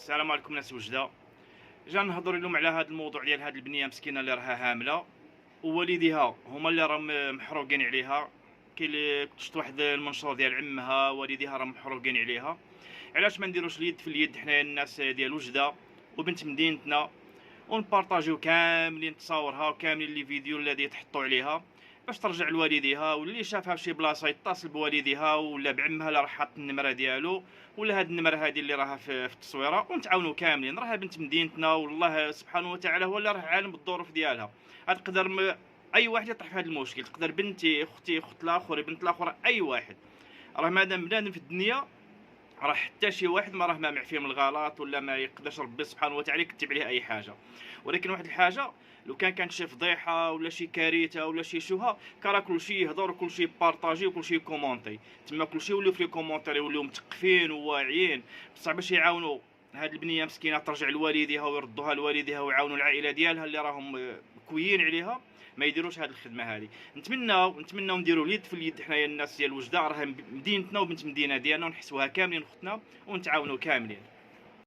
السلام عليكم ناس وجده. جا نهضر اليوم على هذا الموضوع ديال هذه البنيه مسكينه اللي راها هامله ووالديها هما اللي راهم محروقين عليها. كاين اللي شفت واحد المنشور ديال عمها والديها راهم محروقين عليها. علاش ما نديروش اليد في اليد حنايا الناس ديال وجده وبنت مدينتنا ونبارطاجيو كاملين تصاورها وكاملين لي فيديو الذي تحطوا عليها باش ترجع لوالديها، واللي شافها في شي بلاصه يتصل بوالديها ولا بعمها اللي راه حاط النمره ديالو ولا هاد النمره هادي اللي راها في التصويره، ونتعاونوا كاملين. راها بنت مدينتنا والله سبحانه وتعالى هو اللي راه عالم بالظروف ديالها. تقدر اي واحد يطيح في هذا المشكل، تقدر بنتي اختي اخت الاخر بنت الاخر اي واحد. راه مادام بنادم في الدنيا راه حتى شي واحد ما راه مامع فيه من الغلط ولا ما يقدرش ربي سبحانه وتعالى يكتب عليه اي حاجه. ولكن واحد الحاجه، لو كانت شي فضيحه ولا شي كارثه ولا شي شوهه، كرا كلشي يهضر وكلشي يبارطاجي وكلشي يكومونتي تما، كلشي يوليو في لي كومونتير يوليو مثقفين وواعيين بصح باش يعاونوا هاد البنيه مسكينه ترجع لوالديها ويردوها لوالديها ويعاونوا العائله ديالها اللي راهم كويين عليها. ما يديروش هذه الخدمه هذه. نتمناو نديروا اليد في اليد حنايا الناس ديال وجده، راه مدينتنا وبنت مدينه ديالنا ونحسوها كاملين اختنا ونتعاونوا كاملين.